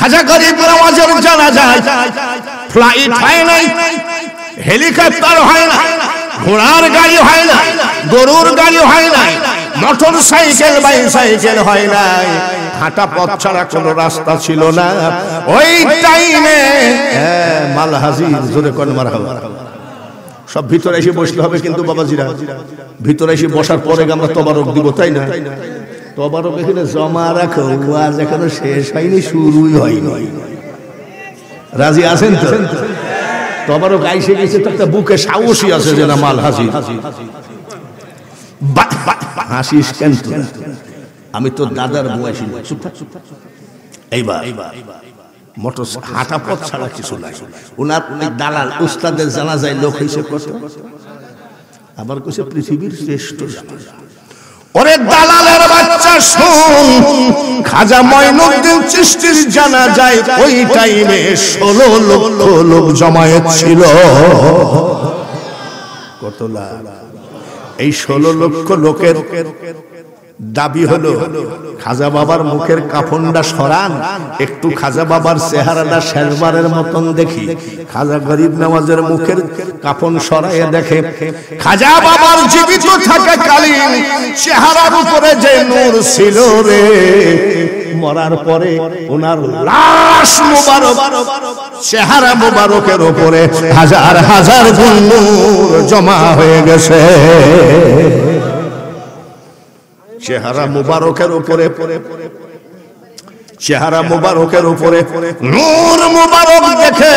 খাজা গরিব নওয়াজের জানাজায় ফ্লাইট হয় নাই, হেলিকপ্টার হয় না, ঘোড়ার গাড়ি হয় না, গরুর গাড়ি হয় না, মোটর সাইকেল বাইসাইকেল হয় নাই, হাঁটা পথ ছাড়া কোনো রাস্তা ছিল না। ওই টাইমে মাল হাজির, জোরে কোন মারহাবা। সব ভিতরে এসে বসতে হবে কিন্তু বাবাজিরা, ভিতরে এসে বসার পরে আমরা তবারক দিব, তাই না? তবারক এখানে জমা রাখো, ওয়াজ এখনো শেষ হয়নি, শুরুই হয়নি। রাজি আছেন তো? তবারক আইসে গেছে তো একটা বুকে সাহসী আছে যে না মাল হাজির। হাসিস কেন? আমি তো দাদার বুয়া ছিল। এইবার মোটর হাঁটা পথ ছাড়া কিছু নাই। ওনার দালাল উস্তাদের জানাজায় লোক হয়েছে কত, আবার কইছে পৃথিবীর শ্রেষ্ঠ জানাজা। ওরে দালালের বাচ্চা শুন, খাজা মঈনুদ্দিন চিশতির জানাজায় ওই টাইমে 16 লক্ষ লোক জমায়েত ছিল। কত লাখ? এই 16 লক্ষ লোকের দাবি হলো খাজা বাবার মুখের কাফনটা সরান, একটু খাজা বাবার চেহারাটা শেষবারের মতন দেখি। খাজা গরিব নওয়াজের মুখের কাফন সরাইয়া দেখে খাজা বাবার জীবিত থাকাকালীন চেহারার উপরে যে নূর ছিল রে, মরার পরে ওনার লাশ মুবারক চেহারা মুবারকের উপরে হাজার হাজার নূর জমা হয়ে গেছে। চেহারা মুবারকের উপরে, চেহারা মুবারকের উপরে নূর মুবারক দেখে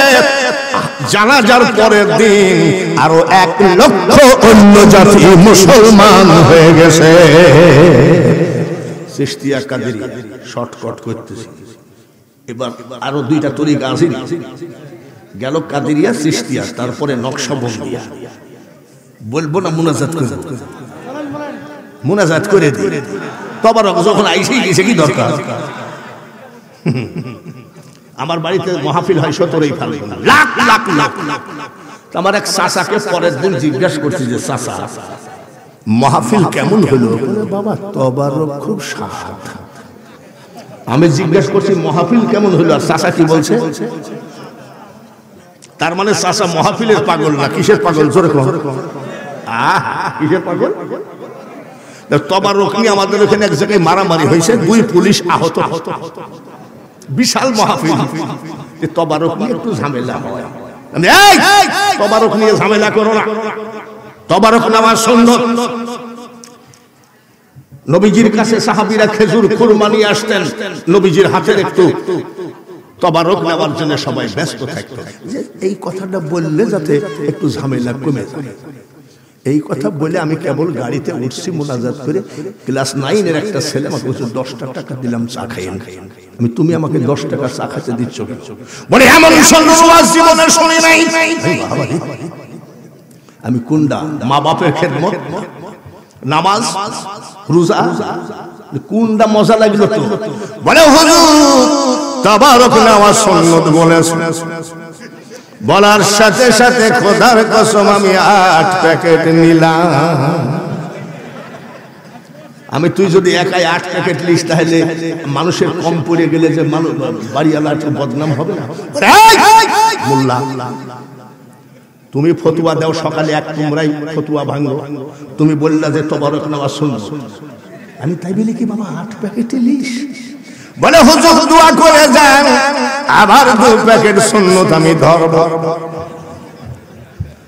জানাজার পরের দিন আরো 1 লক্ষ অন্য জাতি মুসলমান হয়ে গেছে। চিশতিয়া কাদেরী শর্টকাট করতেছি, এবার আরো 2টা তরিকা আছে, গেল কাদেরিয়া চিশতিয়া, তারপরে নকশবন্দিয়া। বলবো না মুনাজাত করব, মুনাজাত করে দিই। তবারক যখন আইসেই গেছে কি দরকার? আমার বাড়িতে মাহফিল হয় 17ই ফাল্গুন, লাখ লাখ লাখ। আমার এক চাচাকে পরের দিন জিজ্ঞাসা করছি যে চাচা মাহফিল কেমন হলো? বাবা তবারক খুব স্বাদ। আমি জিজ্ঞাসা করছি মাহফিল কেমন হলো, আর চাচা কি বলছে? তার মানে চাচা মাহফিলের পাগল না, কিসের পাগল? জোরে কর। কিসের পাগল? তবারক নিয়ে আমাদের ওখানে এক জায়গায় মারামারি হয়েছে, 2 পুলিশ আহত, বিশাল মাহফিল। তবারক নিয়ে একটু ঝামেলা হয়, তবারক নিয়ে ঝামেলা করো না, তবারক নেওয়ার সুন্নত। নবীজির কাছে সাহাবীরা খেজুর খুরমা নিয়ে আসতেন, নবীজির হাতের একটু তবারক নেওয়ার জন্য সবাই ব্যস্ত থাকতেন। এই কথাটা বললে যাতে একটু ঝামেলা কমে যায়, এই কথা বলে আমি কেবল গাড়িতে উঠছি মুনাজাত করে। ক্লাস 9-এর একটা ছেলে আমাকে বলছে 10 টাকা দিলাম চা খাইয়েন। আমি তুমি আমাকে 10 টাকা চা খাইতে দিচ্ছ বলে এমন সন্ন্যাস জীবনে শুনি নাই। আমি কোনটা? মা বাপের খেদমত, নামাজ, রোজা, কোনটা মজা লাগলো তো? বলে হুজুর তাবারক নেওয়া সুন্নাত বলেছে। বলার সাথে সাথে খোদার কসম আমি 8 প্যাকেট নিলাম। আমি তুই যদি একাই 8 প্যাকেট লিস তাহলে মানুষের কম পড়ে গেলে যে মানুষ বাড়িওয়ালার বদনাম হবে না? মোল্লা তুমি ফতুয়া দাও, সকালে 1 তোমরাই ফতুয়া ভাঙো, তুমি বললা যে তবারক নেওয়া সুন্নাত। আমি তাই বলি কি বাবা 8 প্যাকেট লিস? বলে হুজুর দোয়া করে যান, আবার 2 প্যাকেট সুন্নাত আমি ধরব।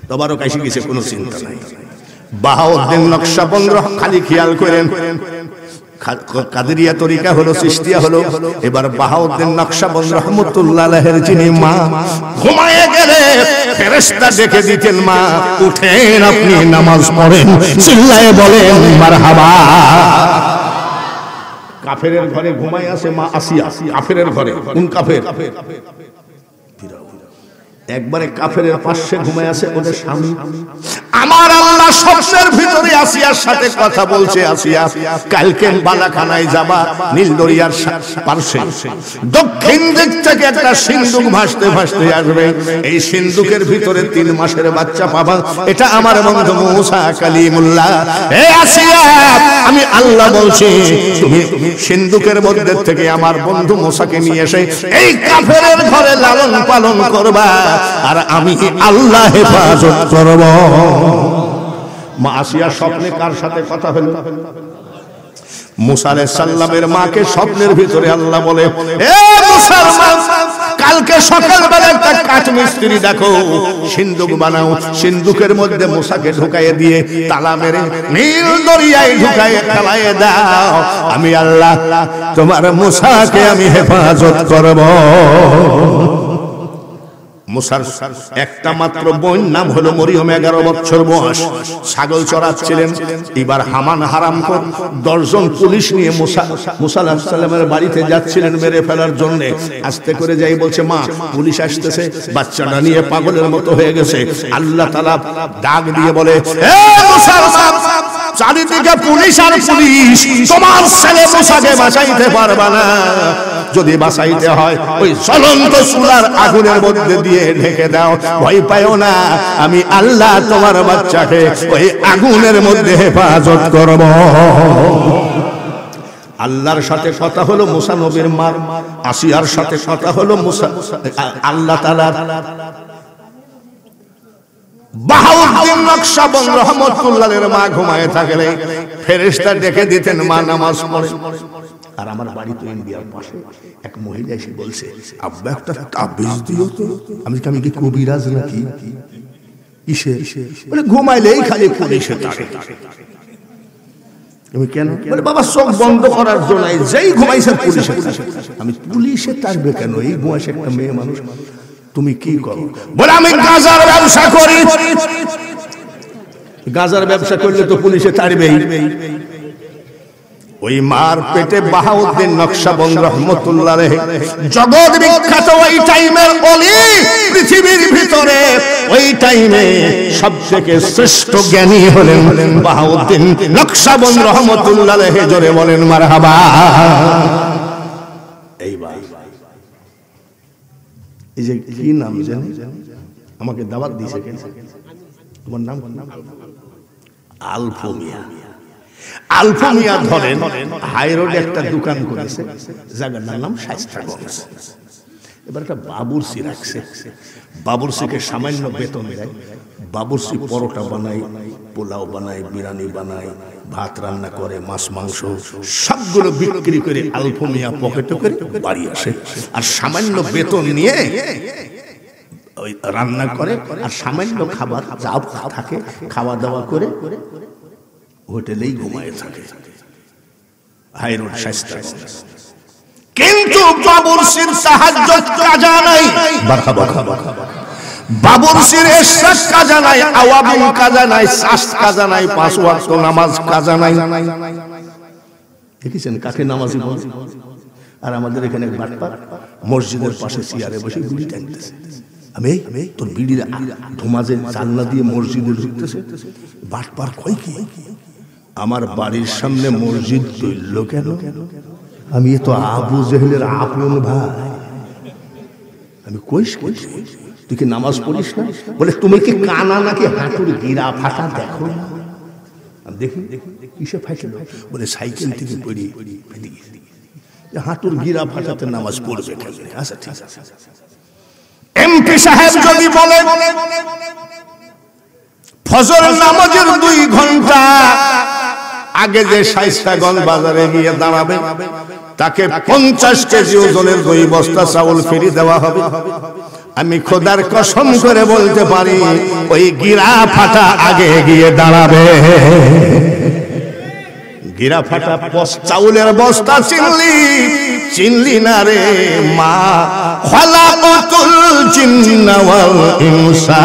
তবারক এসে গেছে, কোনো চিন্তা নাই। বাহাউদ্দিন নকশবন্দ খালি খেয়াল করেন, কাদেরিয়া তরিকা হলো, চিশতিয়া হলো। এবার বাহাউদ্দিন নকশবন্দ রহমাতুল্লাহ আলাইহির যিনি মা, ঘুমায়ে গেলে ফেরেশতা ডেকে দিতেন, মা উঠেন আপনি নামাজ পড়েন, চিল্লায়ে বলেন মারহাবা। কাফেরের ঘরে ঘুমাই আছে মা আসিয়া, কাফেরের ঘরে। কোন কাফের? একবারে কাফেরের পাশে ঘুমায় আছে ওদের স্বামী। আমার আল্লাহ স্বপ্নের ভিতরে আসিয়ার সাথে কথা বলছে, আসিয়া কালকে বালাখানায় যাবা, নীল দরিয়ার পাশে দক্ষিণ দিক থেকে একটা সিন্ধুক ভাসতে ভাসতে আসবে, এই সিন্ধুকের ভিতরে 3 মাসের বাচ্চা পাবা, এটা আমার বন্ধু মুসা কালিমুল্লাহ। হে আসিয়া, আমি আল্লাহ বলছি তুমি সিন্ধুকের মধ্যে থেকে আমার বন্ধু মুসাকে নিয়ে এসে এই কাফেরের ঘরে লালন পালন করবা, আর আমি আল্লাহ হেফাজত করব। মা আসিয়া স্বপ্নে কার সাথে কথা হলো? মুসা আলাইহিস সালামের মাকে স্বপ্নের ভিতরে আল্লাহ বলে, এ মুসার মা, কালকে সকালবেলা একটা কাঠ মিস্ত্রি দেখো, সিন্ধুক বানাও, সিন্ধুকের মধ্যে মুসাকে ঢুকাইয়ে দিয়ে তালা মেরে নীল দরিয়ায় ঢুকাইয়ে ফেলাইয়ে দাও, আমি আল্লাহ তোমার মুসাকে আমি হেফাজত করব। মুসার একটা মাত্র বোন, নাম হলো মরিয়ম, 11 বছর বয়স, ছাগল চড়াচ্ছিলেন। এবার হামান হারামখোর 10 জন পুলিশ নিয়ে মুসা আলাইহিস সালামের বাড়িতে যাচ্ছিলেন মেরে ফেলার জন্য। আস্তে করে যাই বলছে, মা পুলিশ আসতেছে, বাচ্চাটা নিয়ে পাগলের মতো হয়ে গেছে। আল্লাহ তাআলা ডাক দিয়ে বলে, হে মুসার মা, চারিদিকে পুলিশ আর পুলিশ, তোমার ছেলে মুসাকে বাঁচাইতে পারবে না। যদি বাঁচাইতে হয় ওই জ্বলন্ত চুলার আগুনের মধ্যে দিয়ে ঢেকে দাও, ভয় পাইও না, আমি আল্লাহ তোমার বাচ্চাকে ওই আগুনের মধ্যে হেফাজত করব। আল্লাহর সাথে কথা হলো মুসা নবীর মা, আসিয়ার সাথে কথা হলো মুসা আল্লাহ তাআলা। বাহাউদ্দিন নকশবন্দ রহমাতুল্লাহের মা ঘুমায় থাকলে ফেরেশতা ডেকে দিতেন, মা নামাজ পড়ে। আর আমার বাড়ি তো ইন্ডিয়ার পাশে, এক মহিলা এসে বলছে, আব্বা একটা তাবিজ দিও তো। আমি কি কবিরাজ নাকি? কিসে? বলে ঘুমাইলেই খালি পুলিশে তাড়ে। আমি কেন? বলে বাবা চোখ বন্ধ করার জন্য, যেই ঘুমাইছে পুলিশে। আমি পুলিশে তাড়বে কেন? এই বয়সে একটা মেয়ে মানুষ, তুমি কি করো? বলে আমি গাঁজার ব্যবসা করি। গাঁজার ব্যবসা করলে তো পুলিশে তাড়বেই। ওই মার পেটে বাহাউদ্দিন নকশবন্দ রহমাতুল্লাহ আলাইহি, জগৎ বিখ্যাত ওই টাইমের ওলি, পৃথিবীর ভিতরে ওই টাইমে সবথেকে শ্রেষ্ঠ জ্ঞানী হলেন বাহাউদ্দিন নকশবন্দ রহমাতুল্লাহ আলাইহি। জোরে বলেন মারহাবা। এইবার এই যে কি নাম জানেন? আমাকে দাওয়াত দিয়েছে, তোমার নাম আলফু মিয়া। আলফু মিয়া ধরেন হাই রোডে একটা দোকান করেছে, জায়গাটার নাম শায়েস্তাগঞ্জ। এবার একটা বাবুর্চি রাখছে, বাবুর্চিকে সামান্য বেতন দেয়। বাবুর্চি পরোটা বানায়, পোলাও বানায়, বিরিয়ানি বানায়, ভাত রান্না করে, মাছ মাংস সবগুলো বিক্রি করে আলফু মিয়া পকেটে করে বাড়ি আসে। আর সামান্য বেতন নিয়ে ওই রান্না করে, আর সামান্য খাবার যা থাকে খাওয়া দাওয়া করে হোটেলেই ঘুমায় থাকে, হাই রোড শায়েস্তাগঞ্জ। কিন্তু বাবুর্চির সাহায্য কাজা নাই, বাবুর্চির ইশরাক কাজা নাই, আওয়াবিন কাজা নাই, সাস কাজা নাই, 5 ওয়াক্ত নামাজ কাজা নাই। দেখেছেন কাকে নামাজি বলে? আর আমাদের এখানে বাটপার মসজিদের পাশে চেয়ারে বসে বিড়ি টানতেছে। আমি তোর বিড়ির ধোমাজের জানলা দিয়ে মসজিদে ঢুকতেছে। বাটপার কই কি? আমার বাড়ির সামনে মসজিদ তৈল কেন? আমি তো আবু জেহেলের আপন ভাই। আমি কইস তুই কি নামাজ পড়িস না? বলে তুমি কি কানা নাকি হাঁটুর গিরা ফাটা দেখো? আমি দেখি কিসে ফাইটে? বলে সাইকেল থেকে পড়ি ফেলে গেছি। হাঁটুর গিরা ফাটাতে নামাজ পড়বে কেন? আচ্ছা ঠিক আছে। এমপি সাহেব যদি বলে ফজর নামাজের 2 ঘন্টা আগে যে শায়েস্তাগঞ্জ বাজারে গিয়ে দাঁড়াবে, তাকে 50 কেজি ওজনের 2 বস্তা চাউল ফ্রি দেওয়া হবে। আমি খোদার কসম করে বলতে পারি, ওই গিরা ফাটা আগে গিয়ে দাঁড়াবে। গিরা ফাটা চাউলের বস্তা চিনলি না রে মা? খালাকাতুল জিন্না ওয়াল ইনসা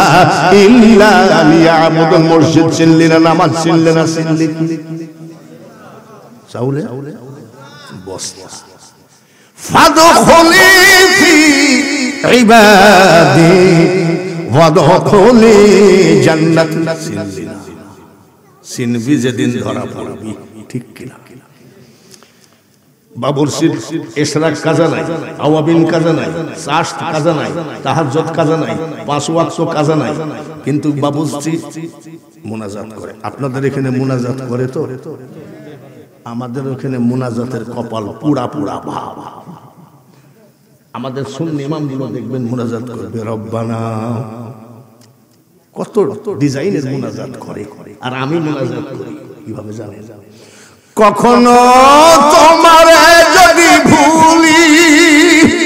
ইল্লা লিয়াবুদুন। মসজিদ চিনলি না, নামাজ চিনলি না, চিনলি চাউলে বস্তা। ফাদখুলি ফি ইবাদি ওয়াদখুলি জান্নাত। সিনবি যেদিন ধরা পড়বি, ঠিক কিনা? বাবুরসির ইশরাক কাজা নাই, আওয়াবিন কাজা নাই, চাষ কাজা নাই, তাহাজ্জুদ কাজা নাই, 5 ওয়াক্ত কাজা নাই, কিন্তু বাবুরসি মুনাজাত করে। আপনাদের এখানে মুনাজাত করে তো? আমাদের ওখানে মুনাজাতের কপাল পুরা পুরা ভাব। আমাদের সুন্নি ইমামগুলো দেখবেন মুনাজাত করবে রব্বানা, কত ডিজাইনের মুনাজাত করে। আর আমি মুনাজাত করি কিভাবে জানেন? কখনো তোমারে যদি ভুলি,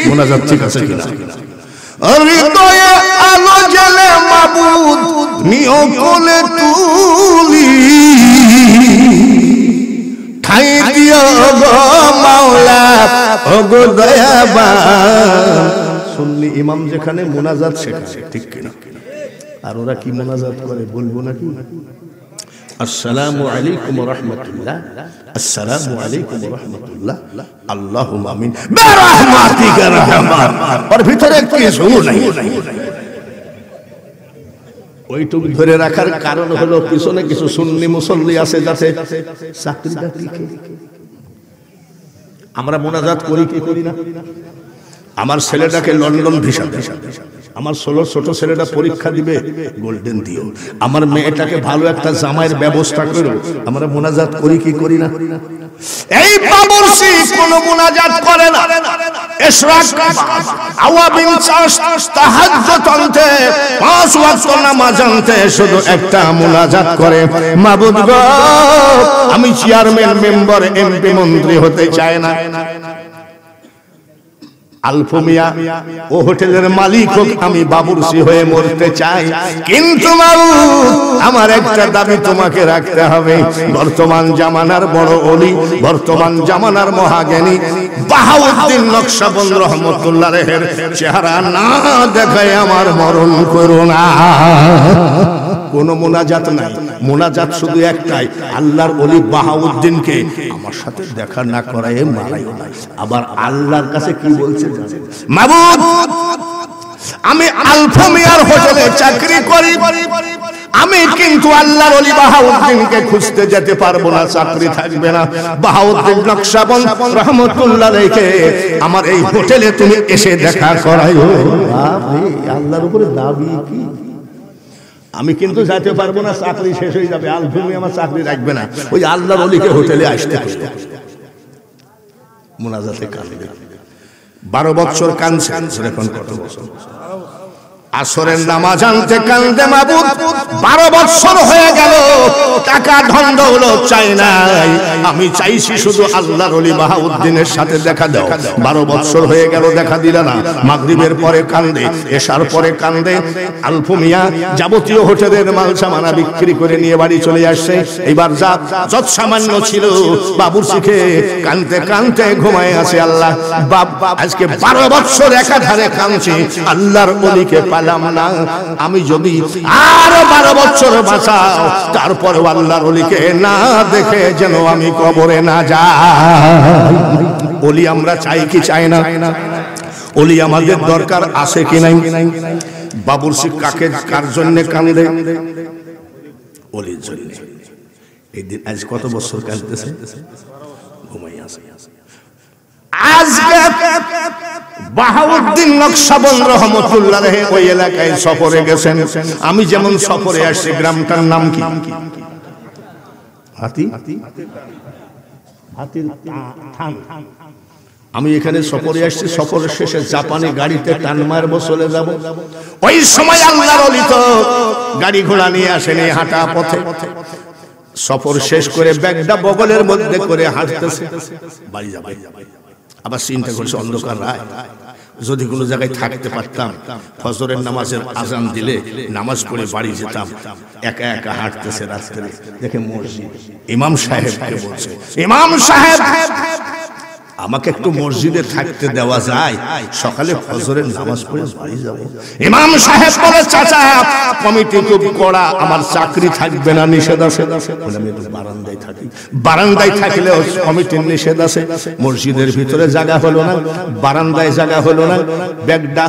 মুনাজাত ঠিক আছে কিনা? হৃদয়ে আলো জ্বলে মাবুদ নিও কোলে তুলি, ঠাই দিও গো মাওলা ও গো দয়াবান। সুন্নি ইমাম যেখানে মুনাজাত শেখায়, ঠিক কিনা? আর ওরা কি মুনাজাত করে বলবো নাকি? আসসালামু আলাইকুম ওয়া রাহমাতুল্লাহ, আসসালামু আলাইকুম ওয়া রাহমাতুল্লাহ, আল্লাহুম্মা আমিন বিরহমাতিকা রহমান। আর ভিতরে কিছু নাই। ওইটুকু ধরে রাখার কারণ হলো পিছনে কিছু সুন্নি মুসল্লি আছে যাতে চাকরিটা টিকে। আমরা মুনাজাত করি কি করি না? আমার ছেলেটাকে লন্ডন ভিসা, আমার ছোট ছেলেটা পরীক্ষা দিবে গোল্ডেন দিও, আমার মেয়েটাকে ভালো একটা জামাইয়ের ব্যবস্থা করো, আমরা মুনাজাত করি কি করি না? এই বাবুরসি কোনো মুনাজাত করে না। ইশরাক, আওয়াবিন, তাহাজ্জুদ আনতে, 5 ওয়াক্ত নামাজ আনতে শুধু একটা মুনাজাত করে, মাবুদ গো আমি চেয়ারম্যান, মেম্বার, এমপি, মন্ত্রী হতে চাই না। আলফু মিয়া ও হোটেলের মালিক হোক, আমি বাবুরসি হয়ে মরতে চাই, কিন্তু মাবুদ আমার একটা দাবি তোমাকে রাখতে হবে। বর্তমান জামানার বড় ওলি, বর্তমান জামানার মহাজ্ঞানী বাহাউদ্দিন নকশবন্দ রহমতুল্লাহ আলাইহির চেহারা না দেখায় আমার মরণ করো না। কোন মুনাজাত নাই, মুনাজাত শুধু একটাই, আল্লাহর ওলি বাহাউদ্দিনকে আমার সাথে দেখা না করায় মারাইও না। আবার আল্লাহর কাছে কি বলছে? মাবুদ আমি আলফা মিয়ার হোটেলে চাকরি করি, আমি কিন্তু আল্লাহর ওলি বাহাউদ্দিনকে খুঁজতে যেতে পারবো না, চাকরি থাকবে না। বাহাউদ্দিন নকশবন্দ রহমতুল্লাহ আলাইহিকে আমার এই হোটেলে তুমি এসে দেখা করাইও। আল্লাহর উপরে দাবি কি? আমি কিন্তু যেতে পারবো না, চাকরি শেষ হয়ে যাবে, আলফুমি আমার চাকরি রাখবে না। ওই আল্লাহর ওলিকে হোটেলে আসতে হবে। মুনাজাতে কাঁদবে, 12 বছর কাঁদছে, এখন কত বছর? আসরের নামাজ আনতে কান্দে মাবুদ, 12 বছর হয়ে গেল, টাকা ধন দৌলত চাই নাই, আমি চাইছি শুধু আল্লাহর ওলি বাহাউদ্দিনের সাথে দেখা দাও। 12 বছর হয়ে গেল, দেখা দিল না। মাগরিবের পরে কান্দে, এশার পরে কান্দে। আলফু মিয়া যাবতীয় হোটেলের মাল সামানা বিক্রি করে নিয়ে বাড়ি চলে আসছে। এবার যত সামান্য ছিল বাবুরসিকে কানতে কানতে ঘুমায় আছে। আল্লাহ আজকে 12 বছর একাধারে কাঁদছি, আল্লাহর ওলিকে না। আমি যদি আরো 12 বছর বাঁচাও, তারপর আল্লাহর ওলিকে না দেখে যেন আমি কবরে না যাই। ওলি আমরা চাই কি চাই না? ওলি আমাদের দরকার আছে কি নাই? বাবুরসি কাকে কার জন্য কান্দে? ওলির জন্য। এই দিন আজ কত বছর কাঁদতেছে, ঘুমাই আছে। আজকে বাহাউদ্দিন নকশবন্দ রহমতুল্লাহ আলাইহি ওই এলাকায় সফরে গেছেন। আমি যেমন সফরে আসছি, গ্রামটার নাম কি? হাতি, হাতির থান। আমি এখানে সফরে আসছি, সফরের শেষে জাপানি গাড়িতে টান মারবো, চলে যাব। ওই সময় আল্লাহর ওলি তো গাড়ি ঘোড়া নিয়ে আসেনি, হাঁটা পথে। সফর শেষ করে ব্যাগটা বগলের মধ্যে করে হাঁটতেছে, বাড়ি যাবে। আবার চিন্তা করছে অন্ধকার রাত, যদি কোনো জায়গায় থাকতে পারতাম, ফজরের নামাজের আজান দিলে নামাজ পড়ে বাড়ি যেতাম। একা একা হাঁটতেছে রাস্তায়, দেখে মসজিদ। ইমাম সাহেবকে বলছে, ইমাম সাহেব আমাকে একটু মসজিদে থাকতে দেওয়া যায়, সকালে ফজরের নামাজ পড়ে বাড়ি যাব। ইমাম সাহেব বলে, চাচা কমিটি খুব কড়া, আমার চাকরি থাকবে না, নিষেধ আছে। আমি একটু বারান্দায় থাকি। বারান্দায় থাকলেও কমিটির নিষেধ আছে। মসজিদের ভিতরে জায়গা হলো না, বারান্দায় জায়গা হলো না। ব্যাগটা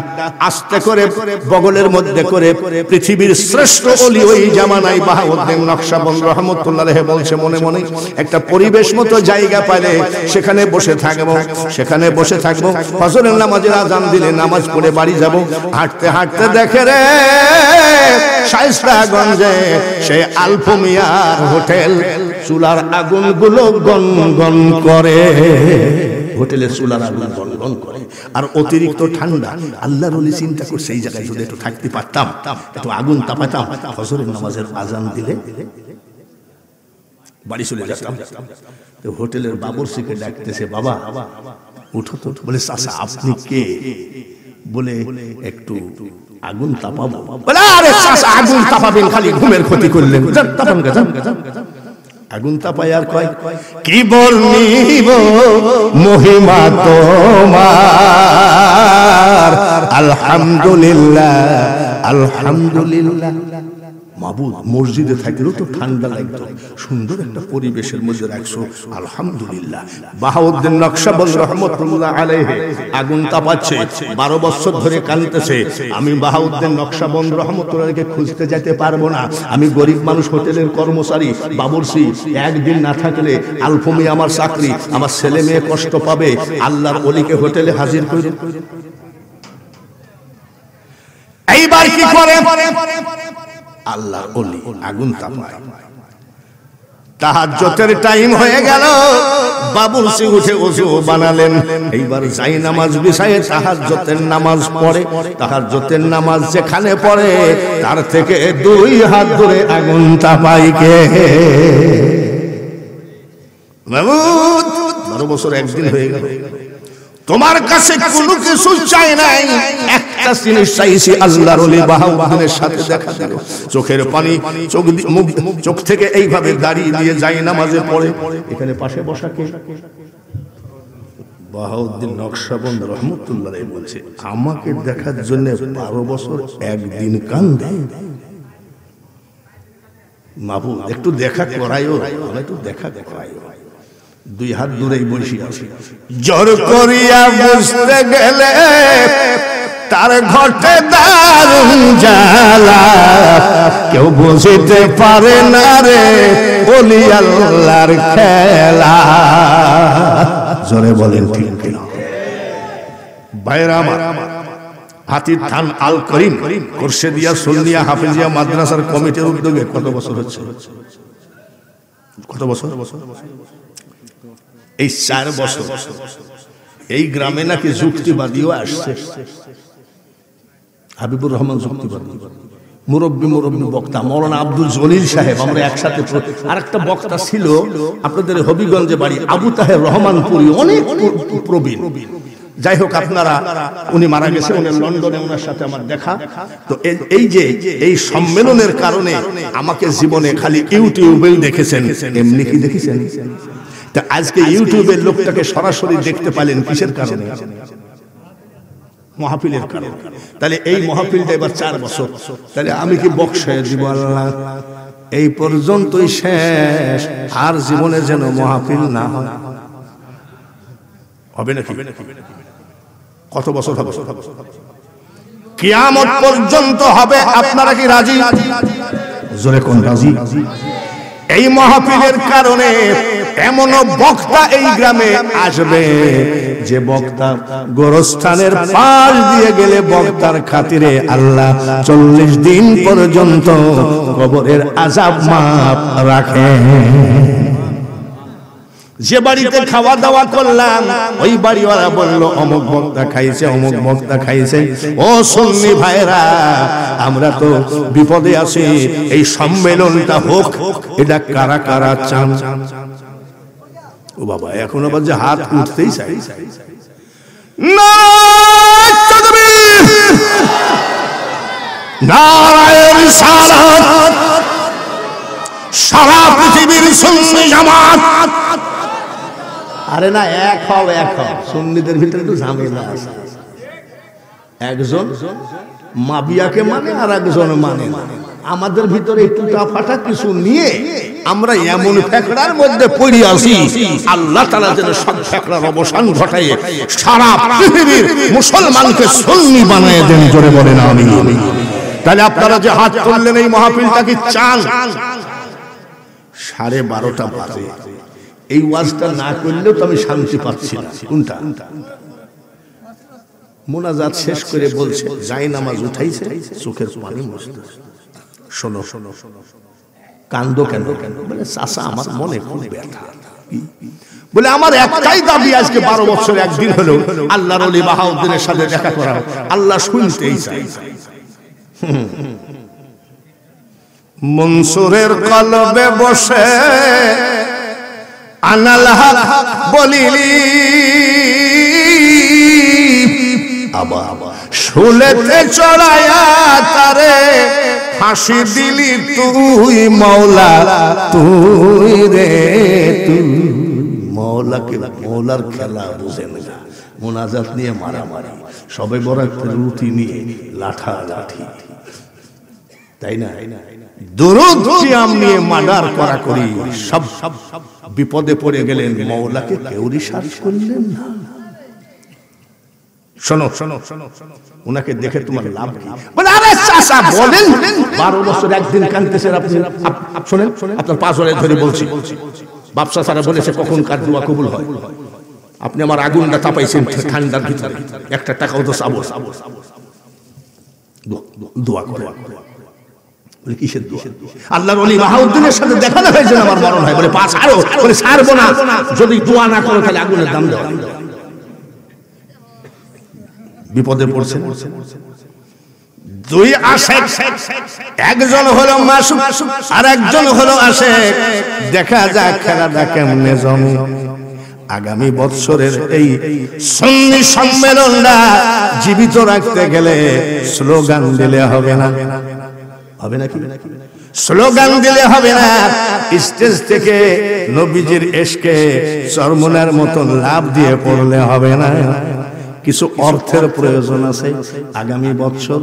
আস্তে করে বগলের মধ্যে করে পৃথিবীর শ্রেষ্ঠ ওলি ওই জামানায় বাহাউদ্দিন নকশবন্দ রহমতুল্লাহ আলাইহি বলছে, মনে মনে একটা পরিবেশ মতো জায়গা পাইলে সেখানে বসে থাকবো, সেখানে বসে থাকবো। ফজরের নামাজের আজান দিলে নামাজ পড়ে বাড়ি যাব। হাঁটতে হাঁটতে দেখে রে শায়েস্তাগঞ্জে সেই আলফমিয়ার হোটেল, চুলার আগুনগুলো গন গন করে। হোটেলের চুলার আগুন গন গন করে, আর অতিরিক্ত ঠান্ডা। আল্লাহর ওলি চিন্তা করছে, এই জায়গায় যদি একটু থাকতে পারতাম, একটু আগুন তাপাতাম, ফজরের নামাজের আজান দিলে বাড়ি চলে যেতাম। তো হোটেলের বাবুর্চিকে ডাকতেছে, বাবা উঠো তো। বলে, চাচা আপনি কে? বলে, একটু আগুন তাপাবো। বলে, আরে চাচা আগুন তাপাবেন, খালি ঘুমের ক্ষতি করলেন, তাপান গাজান। আগুন তাপাই আর কয়, কি বলনিব মহিমা তোমার, আলহামদুলিল্লাহ আলহামদুলিল্লাহ। মাবুদ, মসজিদে থাকলেও তো ঠান্ডা লাগতো, সুন্দর একটা পরিবেশের মধ্যে রাখছো, আলহামদুলিল্লাহ। বাহাউদ্দিন নকশবন্দ রহমতুল্লাহ আলাইহি আগুন তাপাচ্ছে, 12 বছর ধরে কাঁদতেছে। আমি বাহাউদ্দিন নকশবন্দ রহমতুল্লাহকে খুঁজতে যেতে পারবো না, আমি গরিব মানুষ, হোটেলের কর্মচারী, বাবুর্চি, একদিন না থাকলে আলফমি আমার চাকরি, আমার ছেলে মেয়ে কষ্ট পাবে। আল্লাহর ওলিকে হোটেলে হাজির করে। এইবার কি করে? আল্লাহর ওলি আগুন তাপায়। তাহাজ্জুদের টাইম হয়ে গেল, বাবুর্চি উঠে ওযু বানালেন। এইবার যাই নামাজ বিছায়ে তাহাজ্জুদের নামাজ পড়ে। তাহাজ্জুদের নামাজ যেখানে পড়ে তার থেকে 2 হাত দূরে আগুন তাপায় কে? মাবুদ, 12 বছর একদিন হয়ে গেল, তোমার কাছে কোনো কিছু চাই নাই, একটা জিনিস চাইছি, আল্লাহর ওলি বাহাউদ্দিনের সাথে দেখা দিল। চোখের পানি চোখ থেকে এইভাবে দাঁড়িয়ে দিয়ে যাই নামাজে পড়ে। এখানে পাশে বসা কে? বাহাউদ্দিন নকশবন্দ রহমতুল্লাহ আলাইহি বলছে, আমাকে দেখার জন্য 12 বছর একদিন কান্দে। মাবুদ, একটু দেখা করাইও, একটু দেখা করাইও। 2 হাত দূরেই বসি আছি। জোর করিয়া বুঝতে গেলে তার ঘটে দারুণ জ্বালা, কেউ বুঝতে পারে না রে ওলি আল্লাহর খেলা। জোরে বলেন ঠিক কিনা? বাইরা আমার, হাতির থান আল করিম খুরশেদিয়া সুন্নিয়া হাফিজিয়া মাদ্রাসার কমিটির উদ্যোগে কত বছর হচ্ছে? কত বছর? এই 4 বছর। এই গ্রামে নাকি যুক্তিবাদীও আসছে। হাবিবুর রহমান যুক্তিবাদী, মুরব্বী বক্তা মৌলানা আব্দুল জলিল সাহেব, আমরা একসাথে। আরেকটা বক্তা ছিল আপনাদের হবিগঞ্জে বাড়ি, আবু তাহের রহমানপুরি, অনেক প্রবীণ। যাই হোক, আপনারা, উনি মারা গেছে, উনি লন্ডনে, ওনার সাথে আমার দেখা। তো এই যে এই সম্মেলনের কারণে আমাকে জীবনে খালি ইউটিউবেই দেখেছেন, এমনি কি দেখেছেন? তা আজকে ইউটিউবের লোকটাকে সরাসরি দেখতে পেলেন কিসের কারণে? মাহফিলের কারণে। তাহলে এই মাহফিলটা এবার 4 বছর। তাহলে আমি কি বক্সায় দিব? আল্লাহ, এই পর্যন্তই শেষ, আর জীবনে যেন মাহফিল না হয়। হবে নাকি? কত বছর হবে? কিয়ামত পর্যন্ত হবে। আপনারা কি রাজি? জোরে কোন রাজি? এই মাহফিলের কারণে এমন বক্তা এই গ্রামে আসবে যে বক্তা গোরস্থানের পাশ দিয়ে গেলে বক্তার খাতিরে আল্লাহ 40 দিন পর্যন্ত কবরের আযাব মাফ রাখে। যে বাড়িতে খাওয়া দাওয়া করলাম ওই বাড়িওয়ালা বলল অমুক বক্তা খাইছে, অমুক বক্তা খাইছে। ও সুন্নি ভাইরা, আমরা তো বিপদে আছি, এই সম্মেলনটা হোক। এটা কারা কারা চান? ও বাবা, এখন আবার যে হাত উঠতেই চাই। নারায়ণ সালাত, সারা পৃথিবীর সুন্নি জামাত আরে না, এক হও এক হও, সুন্নিদের ভিতরে একটু ঝামেলা আছে। একজন মাবিয়াকে মানে আর একজন মানে না। আমাদের ভিতরে টুটা ফাটা কিছু নিয়ে আমরা এমন ফেকড়ার মধ্যে পড়ে আসি, আল্লাহ তাআলা যেন সব ফেকড়ার অবসান ঘটায় সারা পৃথিবীর মুসলমানকে সুন্নি বানায় দেন। জোরে বলেন আমিন। তাহলে আপনারা যে হাত তুললেন এই মাহফিলটা কি চান? 12:30 বাজে, এই ওয়াজটা না করলেও তো আমি শান্তি পাচ্ছি না। কোনটা? মোনাজাত শেষ করে বলছে যাই নামাজ উঠাইছে, চোখের পানি মুছতে। শোনো শোনো, কান্দো কেন? বলে চাচা আমার মনে খুব ব্যথা। বলে আমার একটাই দাবি, আজকে 12 বছর একদিন হলো আল্লাহর ওলি বাহাউদ্দিনের সাথে দেখা করা, আল্লাহ শুনতেই চাই। মনসুরের কলবে বসে আনাল হক বলিলি, আবার শুলেতে চড়ায়া তারে ফাঁসি দিলি তুই মাওলা, তুই রে তুই। মাওলাকে মাওলার খেলা বুঝেন না, মোনাজাত নিয়ে মারামারি, সবে বরাত রুটি নিয়ে লাঠালাঠি, তাই না? দুরূদ কিয়াম নিয়ে মার্ডার করা করি, সব বিপদে পড়ে গেলেন, মাওলাকে কেউ রিসার্চ করলেন না। শোনো শোনো শোনো, উনাকে দেখে তোমার লাভ কি? বলে আরে চাচা বলেন 12 বছর একদিন কাঁদতেছেন আপনি। শুনেন, আপনার পাঁচরে ধরে বলছি, বাপসা সারা বলেছে কখন কার দোয়া কবুল হয়। আপনি আমার আগুনটা তাপাইছেন ঠান্ডার ভিতরে, একটা টাকাও তো চাবো, দোয়া করে। বলে কিসের দোয়া? আল্লাহর ওলি বাহাউদ্দিনের সাথে দেখা হয়েছে, আমার মরণ হয়। বলে পাঁচ আরো, বলে ছাড়বো না, যদি দোয়া না করো তাহলে আগুনের দাম দেওয়া। বিপদে পড়ছে। দুই আশেক, একজন হলো মাসুম আর একজন হলো আশেক। দেখা যাক খেলাটা কেমনে জমে। আগামী বৎসরের এই সুন্নি সম্মেলনটা জীবিত রাখতে গেলে স্লোগান দিলে হবে না, হবে নাকি? স্লোগান দিলে হবে না, স্টেজ থেকে নবীজির ইশকে চরমনের মতো লাভ দিয়ে পড়লে হবে না। কিছু অর্থের প্রয়োজন আছে। আগামী বছর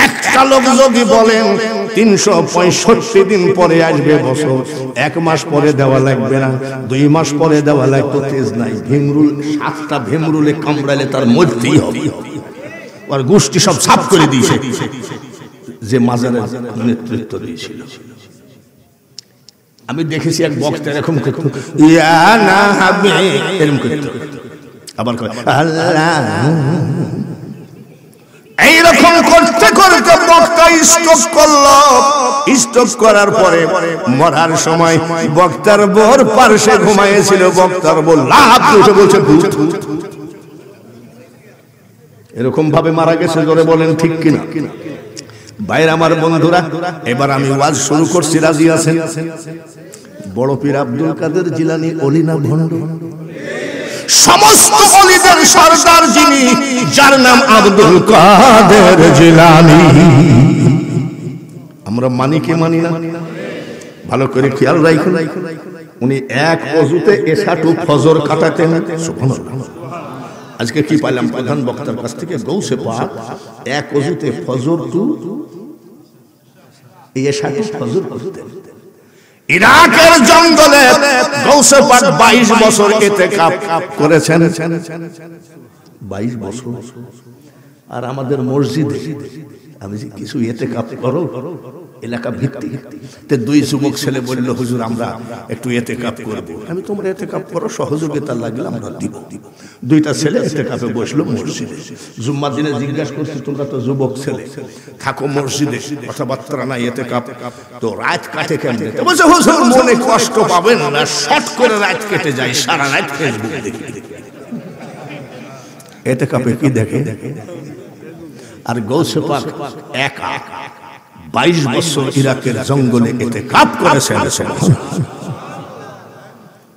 একটা লোক যদি বলেন 365 দিন পরে আসবে বছর, 1 মাস পরে দেওয়া লাগবে না, 2 মাস পরে দেওয়া লাগতো, তেজ নাই। ভীমরুল 7টা ভীমরুলে কামড়ালে তার মধ্যেই হবে। আর গোষ্ঠী সব সাফ করে দিয়েছে, যে মাজারের নেতৃত্ব দিয়েছিল। আমি দেখেছি এক বক্তা এরকম করত, ইয়া না হাবি, এরকম করত। আবার এইরকম করতে করতে বক্তা স্টপ করলো। স্টপ করার পরে মরার সময় বক্তার বোর পার্শ্বে ঘুমাইছিল। বক্তার বোর লাভ উঠে বলছে ভূত। এরকম ভাবে মারা গেছে। জোরে বলেন ঠিক কিনা? ভাইরা আমার বন্ধুরা, এবার আমি ওয়াজ শুরু করছি, রাজি আছেন? বড় পীর আব্দুল কাদের জিলানী ওলি না ভণ্ড? সমস্ত ওলিদের সরদার যিনি, যার নাম আব্দুল কাদের জিলানী। আমরা মানি কি মানি না? ভালো করে খেয়াল রাখুন। উনি এক ওযুতে এশা টু ফজর কাটাতেন। সুবহানাল্লাহ। আজকে কি পাইলাম প্রধান বক্তার কাছ থেকে, গৌসে পাক এক ওযুতে ফজর টু এশা টু ফজর করতেন। ইরাকের জঙ্গলে গৌসে পাক 22 বছর ইতিকাফ করেছেন। 22 বছর। আর আমাদের মসজিদে আমি যে কিছু ইতিকাফ করো এলাকা ভিত্তিক, তে 2 যুবক ছেলে বলল, হুজুর আমরা একটু ইতিকাফ করব। আমি তোমরা ইতিকাফ করো, সহযোগিতা লাগলে আমরা দিব। 2টা ছেলে ইতিকাফে বসলো মসজিদে। জুম্মার দিনে জিজ্ঞাসা করছি, তোমরা তো যুবক ছেলে, থাকো মসজিদে, কথাবার্তা নাই, ইতিকাফ তো রাত কাটে কেমনে? বলছে হুজুর মনে কষ্ট পাবেন না, শর্ট করে রাত কেটে যায়, সারা রাত ফেসবুক দেখি। ইতিকাফে কি দেখে? আর গৌসে পাক একা 22 বছর ইরাকের জঙ্গলে ইতিকাফ করেছেন।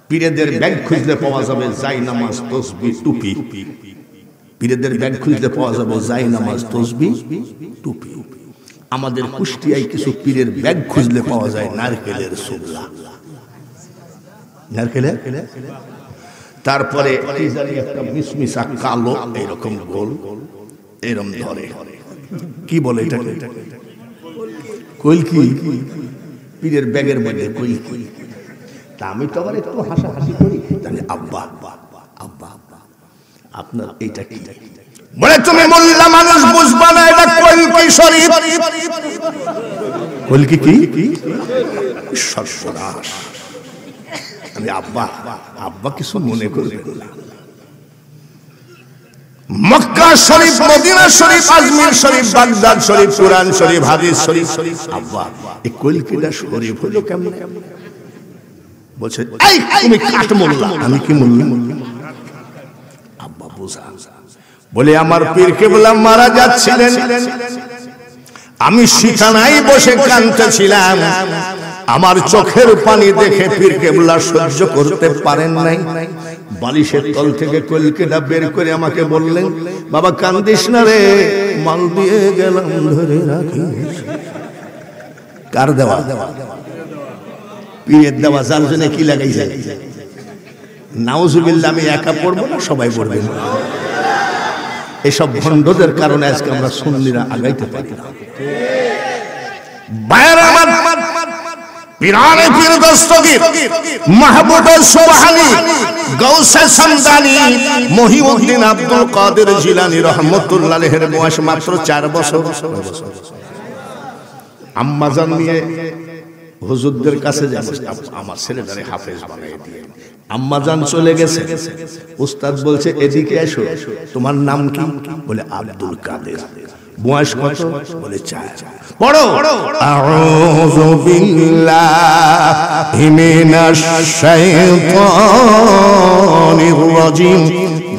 পীরেদের ব্যাগ খুঁজলে পাওয়া যাবে জাই নামাজ, তাসবিহ, টুপি। পীরেদের ব্যাগ খুঁজলে পাওয়া যাবে জাই নামাজ, তাসবিহ, টুপি। আমাদের কুষ্টিয়ায় কিছু পীরের ব্যাগ খুঁজলে পাওয়া যায় নারকেলের সুবলা। নারকেলের তারপরে একটা মিসমিসা কালো এরকম গোল এরকম ধরে, কি বলে এটাকে? কলকি। পীরের ব্যাগের মধ্যে কলকি। তা আমি তো আবার একটু হাসাহাসি করি, জানি আব্বা আব্বা আপনার এইটা কি? বলে তুমি মোল্লা মানুষ বুঝবা না, এটা কলকি শরীফ। কলকি কি? সর্বনাশ। আমি আব্বা কিছু মনে করবেন না। মক্কা শরীফ, মদিনা শরীফ, আজমির শরীফ, বাগদাদ শরীফ, কুরআন শরীফ, হাদিস শরীফ, আব্বা এই কলকিটা শরীফ হলো কেমন? বলছে এই তুমি কাট মোল্লা। আমি কি মোল্লা? আব্বা বুঝা। বলে আমার পীর কেবলা মারা যাচ্ছিলেন, আমি সিখানায় বসে কাঁদতেছিলাম। আমার চোখের পানি দেখে পীর কেবলা সহ্য করতে পারেন নাই। বালিশের তল থেকে কলকিটা বের করে আমাকে বললেন, বাবা কান্দিস না রে, মাল দিয়ে গেলাম ধরে রাখি। কার দেওয়া? পীরের দেওয়া। যার জন্য কি লাগাইছে? নাউজুবিল্লাহ। আমি একা পড়বো না, সবাই পড়বে। এসব ভণ্ডদের কারণে আজকে আমরা সুন্নিরা আগাইতে পারি না। পীরানে পীর দস্তগীর, মাহমুদ সুবহানী, গাউসে সামদানি, মহিউদ্দিন আব্দুল কাদের জিলানী রাহমাতুল্লাহ আলাইহির বয়স মাত্র 4 বছর। আম্মাজান নিয়ে হুজুরদের কাছে যায়, আমার ছেলেটারে হাফেজ বানাই দিয়ে। আম্মাজান চলে গেছে, উস্তাদ বলছে এদিকে এসো, তোমার নাম কি? বলে আব্দুল কাদের। বয়স কত? বলে 4। পড়ো আউযু বিল্লাহি মিনাশ শাইতানির রাজিম।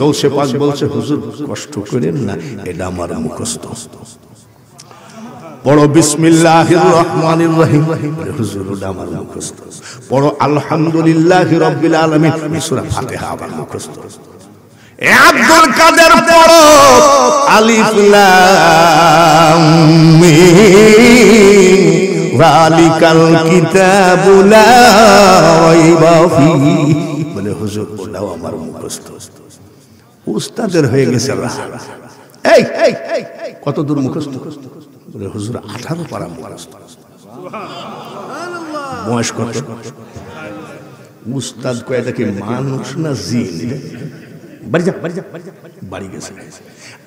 গাউসে পাক বলছে হুজুর কষ্ট করেন না, এটা আমার মুখস্থ। পড়ো বিসমিল্লাহির রহমানির রহিম। হুজুর ওটা আমার মুখস্থ। পড়ো আলহামদুলিল্লাহি রাব্বিল আলামিন। সূরা ফাতিহা আমার মুখস্থ। এ আব্দুল কাদের পড়ো আলিফ লাম মিম যালিকাল কিতাবু লা রাইবা ফিহি। বলে হুজুর ওটাও আমার মুখস্থ। উস্তাদের হয়ে গেছে রাহা। এই কত দূর মুখস্থ? বলে হুজুর 18 পারা মুখস্থ। বয়স কত? উস্তাদ কয় দেখে মানুষ না জিন? বাড়ি গেছে।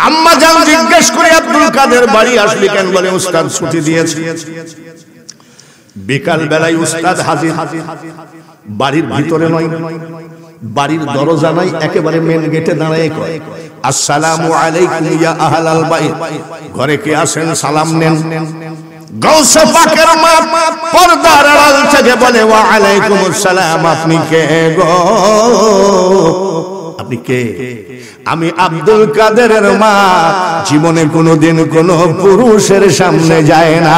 আম্মা জান জিজ্ঞেস করে আব্দুল কাদের বাড়ি আসলি কেন? বলে উস্তাদ ছুটি দিয়েছে। বিকাল বেলায় উস্তাদ হাজির। বাড়ির ভিতরে নয়, বাড়ির দরজা নাই, একেবারে মেন গেটে দাঁড়ায় কয় আসসালামু আলাইকুম ইয়া আহলাল বাইত। ঘরে কে আসেন সালাম নেন। গাউসে পাকের মা পর্দার আড়াল থেকে বলে ওয়া আলাইকুমুস সালাম। আপনি কে গো? আপনি কে? আমি আব্দুল কাদেরের মা। জীবনে কোনোদিন কোন পুরুষের সামনে যায় না।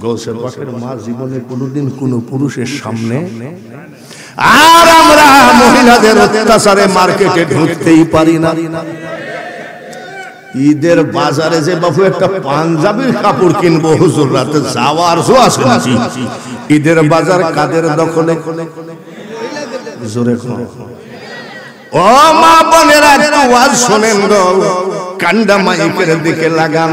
গাউসে পাকের মা জীবনে কোনোদিন কোন পুরুষের সামনে। আর আমরা মহিলাদের অত্যাচারে মার্কেটে ঢুকতেই পারি না। ঈদের বাজারে যে বাবু একটা পাঞ্জাবির কাপড় কিনবো, হুজুর রাতে যাওয়ার জো আছে নাকি? ঈদের বাজার কাদের দখলে? জোরে ও মা বোনেরা একটু ওয়াজ শোনেন গো, কান্ডা মাইকের দিকে লাগান।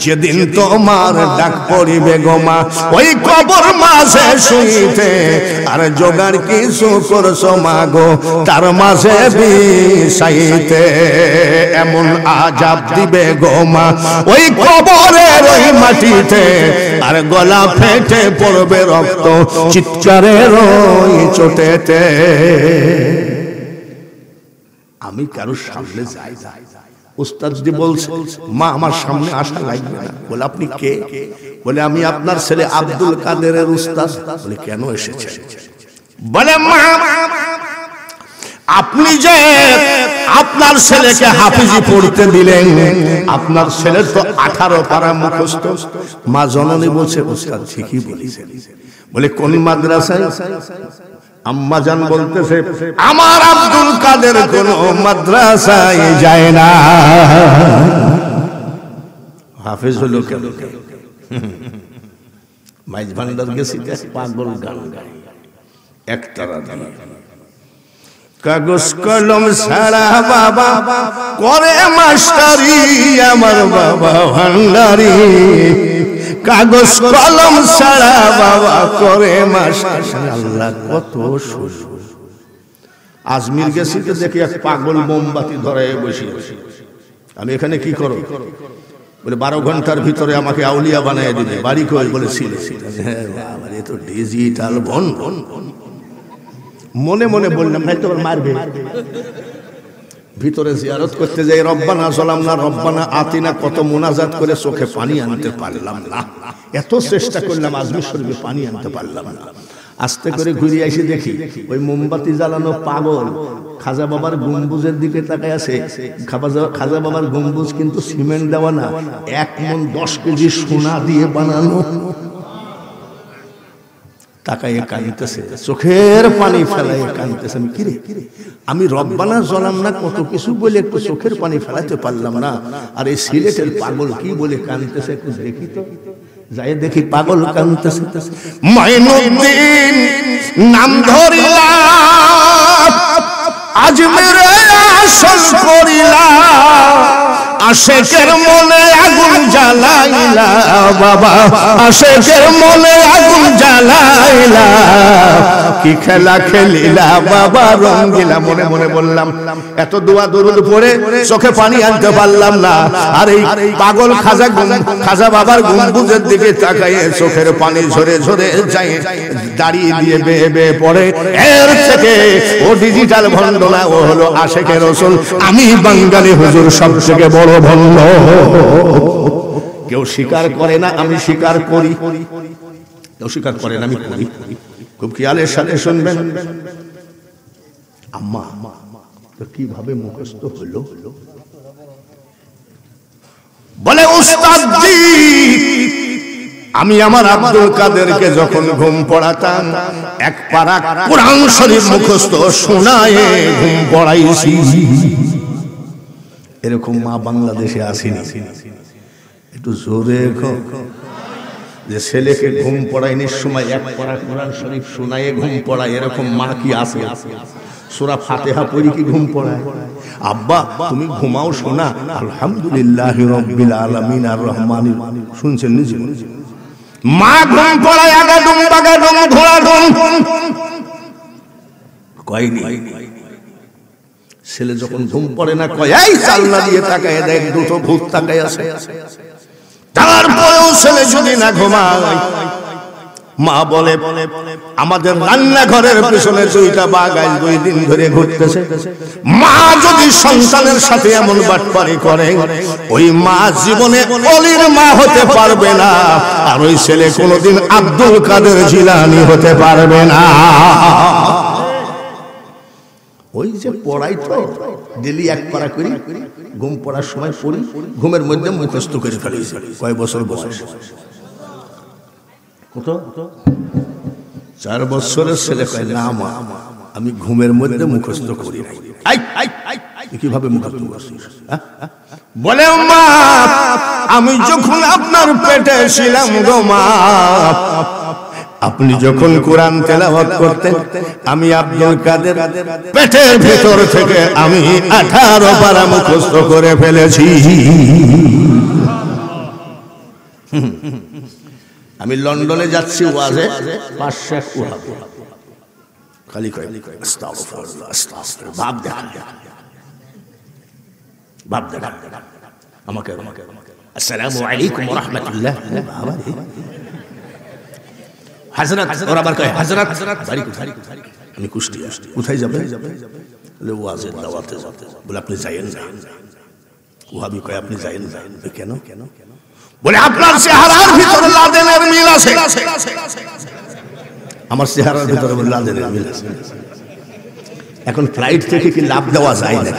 যেদিন তোমার ডাক পড়িবে গো মা, ওই কবর মাঝে শুইতে আর জোগাড় কিছু করছো মা গো, তার মাঝে বিষাইতে এমন আজাব দিবে গো মা ওই কবরের ওই মাটিতে, আর গলা ফেটে পড়বে রক্ত চিৎকারের ওই চোটেতে। আমি কারোর সামনে যাই, উস্তাদ জি বলছে মা আমার সামনে আসা লাগবে না। বলে আপনি কে? বলে আমি আপনার ছেলে আব্দুল কাদেরের উস্তাদ। বলে কেন এসেছেন? বলে মা আপনি যে আপনার ছেলেকে হাফিজি পড়তে দিলেন, আপনার ছেলের তো 18 পারা মুখস্থ। মা জননী বলছে উস্তাদ ঠিকই বলেছেন। বলে কোন মাদ্রাসায়? আম্মা জান বলতেছে আমার আব্দুল কাদের কোন মাদ্রাসায় যায় না। হাফেজ হলো কেন? মাইজ ভান্ডার গেছি পাগল গান গায়, একতারা কাগজ কলম ছাড়া বাবা করে মাস্টারি, আমার বাবা ভান্ডারি। কাগজ কলম ছাড়া বাবা করে মাস্টারি। আল্লাহ কত সুন্দর। আজমির গেছি তো দেখি এক পাগল মোমবাতি ধরায় বসে। আমি এখানে কি করো? বলে 12 ঘন্টার ভিতরে আমাকে আউলিয়া বানায় দিবে। বাড়ি কই? বলেছিল হ্যাঁ বাবা, এ তো ডিজিটাল বন। মনে মনে বললাম নাই তো মারবে। ভিতরে জিয়ারত করতে যাই, রব্বানা যালামনা রব্বানা আতিনা কত মুনাজাত করে চোখে পানি আনতে পারলাম না। এত চেষ্টা করলাম আজমির শরীফে পানি আনতে পারলাম না। আস্তে করে ঘুরে এসে দেখি ওই মোমবাতি জ্বালানো পাগল খাজা বাবার গম্বুজের দিকে তাকায় আছে। খাজা বাবার গম্বুজ কিন্তু সিমেন্ট দেওয়া না, 1 মণ 10 কেজি সোনা দিয়ে বানানো। তাকায় কাঁদতেছে, চোখের পানি ফেলায় কাঁদতেছে। আমি কিরে, আমি রব্বানা যালামনা কত কিছু বলে একটু চোখের পানি ফেলাতে পারলাম না, আর এই সিলেটের পাগল কি বলে কাঁদতেছে একটু দেখি তো। যাই দেখি পাগল কাঁদতেছে। মাইনুদ্দিন নাম ধরিলা, আজমিরে আসল করিলা, আশেকের মনে আগুন জ্বালাইলা বাবা, আশেকের মনে আগুন জ্বালাইলা, কি খেলা খেলিলা বাবা রঙ্গিলা। মনে মনে বললাম এত দোয়া দরুদ পড়ে চোখে পানি আনতে পারলাম না, আর এই পাগল খাজা বাবার গম্বুজের দিকে তাকায়ে চোখের পানি ঝরে ঝরে যায়, দাঁড়িয়ে দিয়ে বেয়ে বেয়ে পড়ে। এর থেকে ও ডিজিটাল ভণ্ড না, ও হলো আশেকের রাসূল। আমি বাঙালি হুজুর সবথেকে বড় ভণ্ড। কেউ স্বীকার করে না, আমি স্বীকার করি। কেউ স্বীকার করে না, আমি করি। খুব খেয়ালের সাথে শুনবেন। আম্মা তো কিভাবে মুখস্থ হলো? বলে উস্তাদ জি, আমি আমার আব্দুল কাদেরকে যখন ঘুম পড়াতাম, 1 পারা কোরআন শরীফ মুখস্থ শোনায়ে ঘুম পড়াইছি। এরকম মা বাংলাদেশে আসেনি। একটু জোরে যে ছেলেকে ঘুম পড়াইনির সময় 1 পারা কোরআন শরীফ শোনায়ে ঘুম পড়ায়, এরকম মা কি আছে? সূরা ফাতিহা পড়ি কি ঘুম পড়ায়? আব্বা তুমি ঘুমাও শোনা, আলহামদুলিল্লাহি রাব্বিল আলামিন আর রহমানির। শুনছেন নিজে? মা ঘুম পড়ায় আগাডুম বাগাডুম ঘোড়াডুম কয়নি। ছেলে যখন ঘুম পড়ে না কয় এই জানলা দিয়ে তাকায় দেখ দুটো ভূত তাকায় আছে। তারপরেও ছেলে যদি না ঘুমায়, মা বলে আমাদের রান্নাঘরের পেছনে 2টা বাগান 2 দিন ধরে ঘুরতেছে। মা যদি সন্তানের সাথে এমন বাটপারি করে, ওই মা জীবনে অলির মা হতে পারবে না, আর ওই ছেলে কোনোদিন আব্দুল কাদের জিলানী হতে পারবে না। ওই যে পড়াই তো ডেলি 1 পারা করি, ঘুম পড়ার সময় পড়ি, ঘুমের মধ্যে মুখস্থ করে ফেলি। কয় বছর বয়স? কত? 4 বছরের ছেলে কয় না মা, আমি ঘুমের মধ্যে মুখস্থ করি নাই। কিভাবে মুখস্থ করছিস? বলে মা আমি যখন আপনার পেটে ছিলাম গো মা, আপনি যখন কোরআন তেলাওয়াত করতেন, আমি আব্দুল কাদের পেটের ভিতর থেকে আমি 18 পারা মুখস্থ করে ফেলেছি। আমি লন্ডনে যাচ্ছি ওয়াজে, 500 ওয়াহাবি খালি কয় আস্তাগফিরুল্লাহ আস্তাগফিরুল্লাহ, বাপ দেখা বাপ দেখা আমাকে আসসালামু আলাইকুম ওয়া রাহমাতুল্লাহ। হযরত ওরা আবার কয় হযরত বাড়ি কোথায়? আমি কুষ্টিয়া। কোথায় যাবে? বলে ওয়াজের দাওয়াতে যাবে। বলে আপনি যায়েন না? ওয়াহাবি কয় আপনি যায়েন না কেন? বলে আপনার চেহারার ভিতরে লাদেনের মিল আছে। আমার চেহারার ভিতরে লাদেনের মিল আছে। এখন ফ্লাইট থেকে কি লাভ দেওয়া যায় না?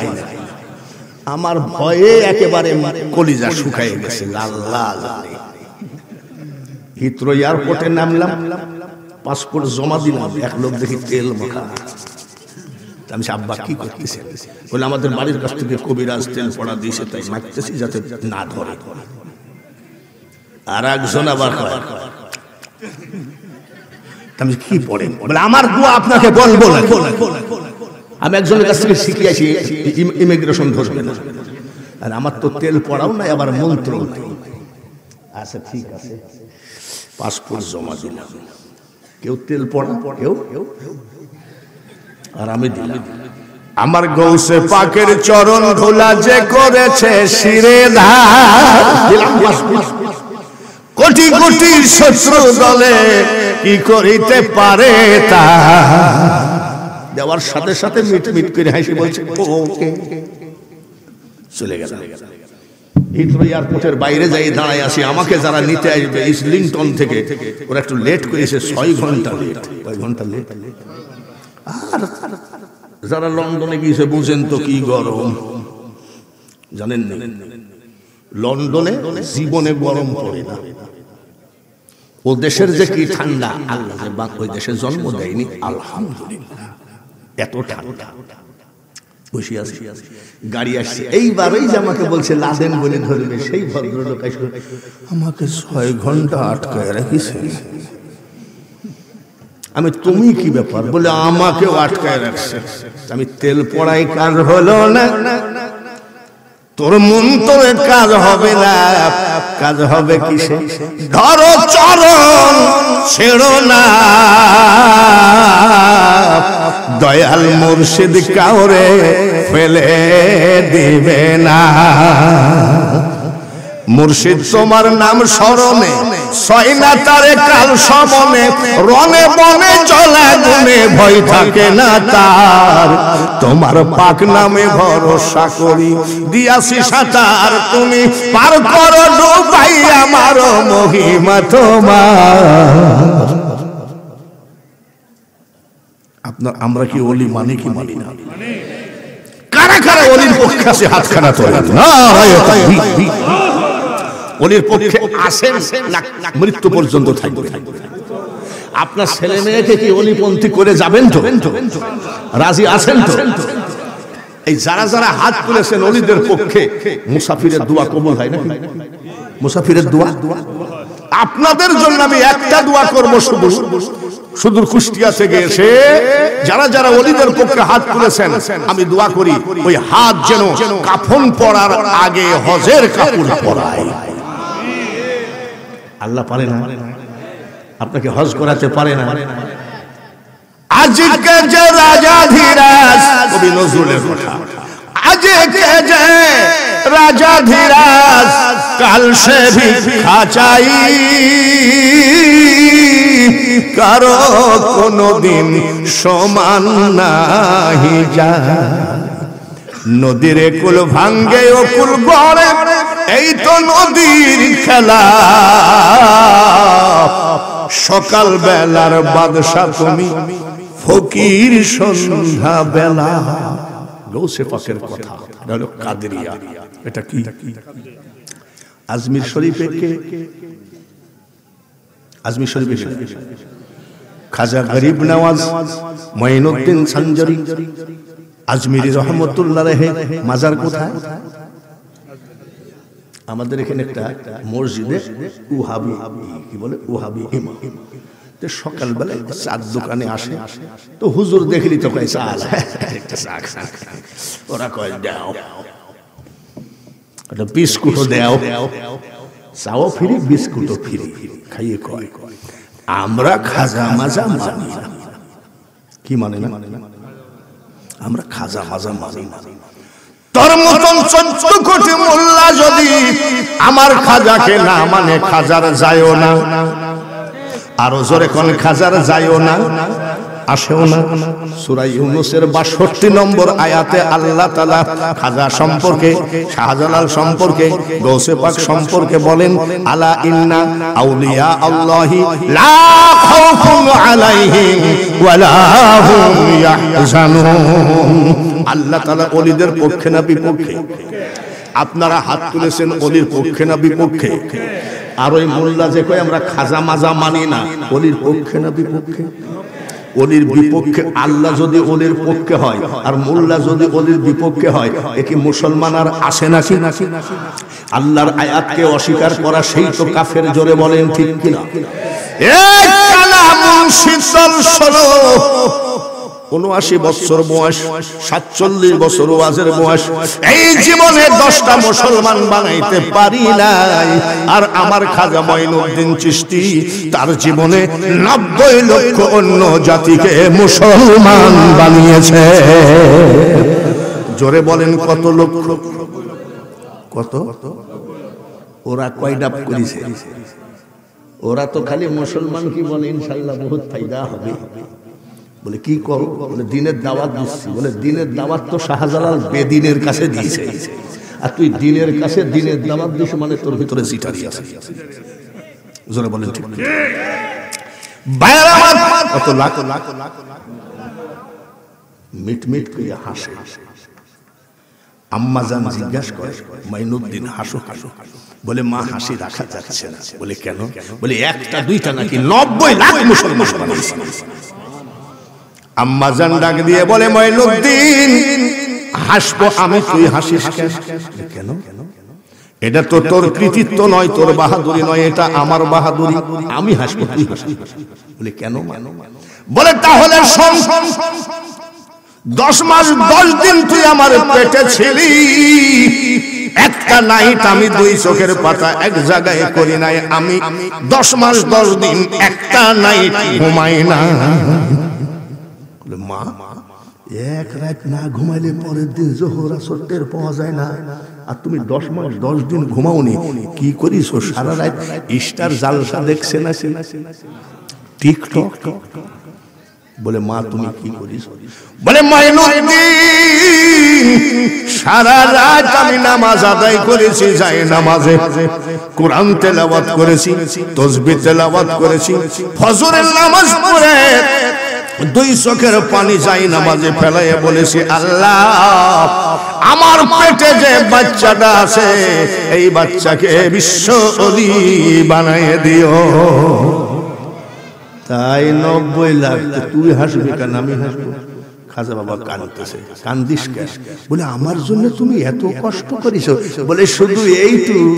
আমার ভয়ে একেবারে কলিজা শুকায় গেছে, লাল লাল। হিথ্রো এয়ারপোর্টে নামলাম, পাসপোর্ট জমা দিলাম, 1 লোক দেখি তেল মাখা। আমি আব্বা কি করতেছে? বলে আমাদের বাড়ির কাছ থেকে কবিরাজ তেল পড়া দিয়েছে, তাই মাখতেছি যাতে না ধরে। আর একজন আবার কয় আমি কি পড়েন? বলে আমার দোয়া আপনাকে বলবো না। আমি একজনের কাছ থেকে শিখে আসি ইমিগ্রেশন ধরবে না, আর আমার তো তেল পড়াও নাই, আবার মন্ত্র নাই। আচ্ছা ঠিক আছে, পাসপোর্ট জমা দিলাম, কেউ তেল পড়া, কেউ, আর আমি দিলাম। আমার গৌসে পাকের চরণ ধুলা যে করেছে শিরে ধার, দিলাম পাসপোর্ট। কোটি কোটি শত্রু দলে কি করিতে পারে তা, দেওয়ার সাথে সাথে মিট মিট করে হাসি বলছে ওকে, চলে গেল। হিথ্রো এয়ারপোর্টের বাইরে যাই দাঁড়ায় আসি, আমাকে যারা নিতে আসবে ইসলিংটন থেকে, ওরা একটু লেট করেছে, 6 ঘন্টা লেট। কয় ঘন্টা লেট? আর যারা লন্ডনে গিয়েছে বুঝেন তো কি গরম, জানেন না? লন্ডনে জীবনে গরম পড়ে না, ও দেশের যে কি ঠান্ডা, আল্লাহ যে ওই দেশে জন্ম দেয়নি, আলহামদুলিল্লাহ এত ঠান্ডা। বসে আছি, গাড়ি আসছে, এইবারেই যে আমাকে বলছে লাদেন বলে ধরবে, সেই ভদ্রলোক আমাকে 6 ঘন্টা আটকায় রাখিছে। আমি তুমি কি ব্যাপার বলে আমাকেও আটকায় রাখছে। আমি তেল পড়াই কাজ হলো না, তোর মন তোর কাজ হবে না, কাজ হবে কিসে? ধরো চরণ ছেড়ো না, দয়াল মুর্শিদ কাউরে ফেলে দিবে না। মুর্শিদ তোমার নাম স্মরণে সয় না তারে কাল সমনে, রনে বনে চলা গুনে ভয় থাকে না তার। তোমার পাক নামে ভরসা করি দিয়াছি সাঁতার, তুমি পার করো ডুবাই আমার মহিমা তোমার। আপনার আমরা কি ওলি মানে কি মানি না? কারা কারা ওলির পক্ষে আছে হাতখানা তোলেন না। ওলির পক্ষে আসেন না, মৃত্যু পর্যন্ত থাকবে। আপনার ছেলে মেয়েকে কি ওলিপন্থী করে যাবেন তো? রাজি আছেন তো? এই যারা যারা হাত তুলেছেন ওলিদের পক্ষে, মুসাফিরের দোয়া কবুল হয় না? মুসাফিরের দোয়া আপনাদের জন্য আমি একটা দোয়া করব, সুদূর কুষ্টিয়া থেকে এসে যারা যারা ওলিদের পক্ষে হাত তুলেছেন, আমি দোয়া করি ওই হাত যেন কাফন পরার আগে হজের কাপড় পরায়। আল্লাহ পারে না? আপনাকে হজ করাতে পারে না? আজকে যে রাজা ধীরাজ, কবি নজরুলের কথা, আজকে যে রাজা ধীরাজ, কাল সে ভিক্ষা চাই, কারো কোনদিন সমান নাহি যায়। নদীর কুল ভাঙ্গে ও কুল গড়ে, এই তো নদীর খেলা। সকাল বেলার বাদশা তুমি, ফকির সন্ধ্যা বেলা। গৌসে পাকের কথা, হলো কাদেরিয়া। এটা কি? আজমির শরীফে কে? আজমির শরীফে খাজা গরিব নওয়াজ মঈনুদ্দিন সঞ্জরি আজমিরি রহমতুল্লাহ আলাইহি মাজার কোথায়? আমাদের এখানে একটা মসজিদে ওহাবি, কি বলে, ওহাবি ইমাম। সকালবেলা চার দোকানে আসে, তো হুজুর দেখলি তো কয় চাল, ওরা কয় দাও, বিস্কুটও দেও, চাও ফ্রি, বিস্কুটও ফ্রি, খাইয়ে কয় আমরা খাজা মাজা মানি না। কি মানে না? আমরা খাজা মাজা মানি না। তোর মতন 14 কোটি মোল্লা যদি আমার খাজাকে না মানে, খাজার যায়ও না। আরো জোরে কোন খাজার যায়ও না, আসেও না। সূরা ইউনূসের ৬২ নম্বর আয়াতে আল্লাহ তাআলা খাজা সম্পর্কে, শাহজালাল সম্পর্কে, গৌসে পাক সম্পর্কে বলেন, আলা ইন্না আউলিয়া আল্লাহি লা খাউফুন আলাইহিম ওয়ালা হুম ইয়াহজানুন। আল্লাহ তাআলা ওলিদের পক্ষে না বিপক্ষে? আপনারা হাত তুলেছেন ওলির পক্ষে না বিপক্ষে? আর ওই মোল্লা যে কয় আমরা খাজা মাজা মানি না, ওলির পক্ষে না বিপক্ষে? ওলির বিপক্ষে। আল্লাহ যদি ওলির পক্ষে হয় আর মোল্লা যদি ওলির বিপক্ষে হয়, এ কি মুসলমান আর আসে নাকি? আল্লাহর আয়াতকে অস্বীকার করা সেই তো কাফের। জোরে বলেন ঠিক কিনা? শীতল সরো ৭৯ বছর বয়স, ৪৭ বছর ওয়াজের বয়স, এই জীবনে 10টা মুসলমান বানাইতে পারি নাই। আর আমার খাজা মঈনুদ্দিন চিশতি তার জীবনে ৯০ লক্ষ অন্য জাতিকে মুসলমান বানিয়েছে। জোরে বলেন কত লোক, কত? ওরা কয় ডাব করেছে? ওরা তো খালি মুসলমান কি বলে ইনশাআল্লাহ বহুত ফায়দা হবে। বলে কি করো? বলে দিনের দাওয়াত দিচ্ছি। বলে দিনের দাওয়াত তো শাহজালাল বেদিনের কাছে দিয়েছে, আর তুই দিনের কাছে দিনের দাওয়াত দিস, মানে তোর ভিতরে জিটারি আছে। জোরে বলেন ঠিক? কত লাখ লাখ মিট মিট করে হাসে। আম্মা জান জিজ্ঞাসা করে, মঈনুদ্দিন হাসো হাসো। বলে মা হাসি রাখা যাচ্ছে না। বলে কেন? বলে একটা দুইটা নাকি ৯০ লাখ মুসলমান বানাইছে। আম্মা জান ডাক দিয়ে বলে, মঈনুদ্দিন হাসবো আমি, তুই হাসিস কেন? এটা তো তোর কৃতিত্ব নয়, তোর বাহাদুরি নয়, এটা আমার বাহাদুরি। আমি হাসবো, তুই হাসিস। বলে কেন? বলে তাহলে শোন, 10 মাস 10 দিন তুই আমার পেটে ছিলি, একটা নাইট আমি 2 চোখের পাতা এক জায়গায় করি নাই। আমি 10 মাস 10 দিন একটা নাইট ঘুমাই না। মা, এক রাত না ঘুমাইলে পরের দিন জোহর আসর টের পাওয়া যায় না, আর তুমি 10 মাস 10 দিন ঘুমাওনি, কি করিস? সারা রাত স্টার জালসা দেখছে না, টিকটক। বলে মা তুমি কি করিস? বলে মঈনুদ্দিন সারা রাত আমি নামাজ আদায় করেছি, যাই নামাজে কোরআন তেলাওয়াত করেছি, তাসবিহ তেলাওয়াত করেছি, ফজরের নামাজ পড়ে 2 চোখের পানি যাই নামাজে ফেলাইয়া বলেছি, আল্লাহ আমার পেটে যে বাচ্চাটা আছে এই বাচ্চাকে বিশ্ব ওলি বানাইয়ে দিও। তাই ৯০ লাখ। তুই হাসবি কেন? আমি হাসবো? খাজা বাবা কাঁদতেছে। কান্দিস কেন? বলে আমার জন্য তুমি এত কষ্ট করিস। বলে শুধু এইটুকু,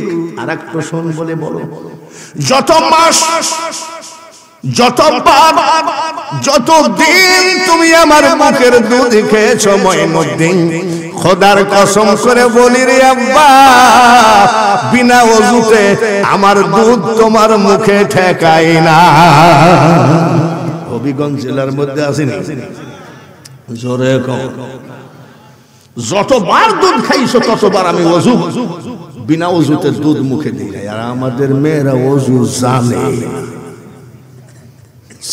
আর একটা শোন। বলে বলো, যত মাস, যত বার, যত দিন তুমি আমার মুখের দুধ খেয়েছ মঈনুদ্দিন, খোদার কসম করে বলি রে আব্বা, বিনা ওযুতে আমার দুধ তোমার মুখে ঠেকাই না। হবিগঞ্জ জেলার মধ্যে আসেনি? জোরে কও। যতবার দুধ খাইছো ততবার আমি ওযু, বিনা ওযুতে দুধ মুখে দিই। আর আমাদের মেয়েরা ওযু জানে।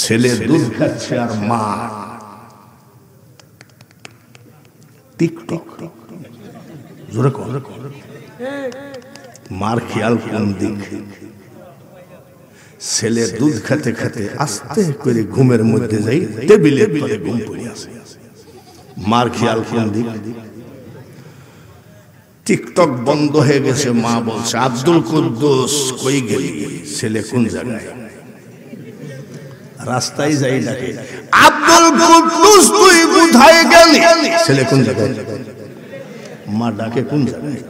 ছেলে দুধ খাচ্ছে আর মা টিকটক। জোরে কর। মার খেয়াল কোন দিক? ছেলে দুধ খেতে খেতে আস্তে করে ঘুমের মধ্যে যাই, টেবিলের তলে ঘুম পড়ে আসে। মার খেয়াল কোন দিক? টিকটক বন্ধ হয়ে গেছে। মা বলছে, আব্দুল কুদ্দুস কই গেলি? ছেলে কোন জায়গায়? রাস্তায় যাই ডাকে, আব্দুল কুদ্দুস তুই কোথায় গেলি? ছেলে কোন জায়গায়? মা ডাকে কোন জায়গায়?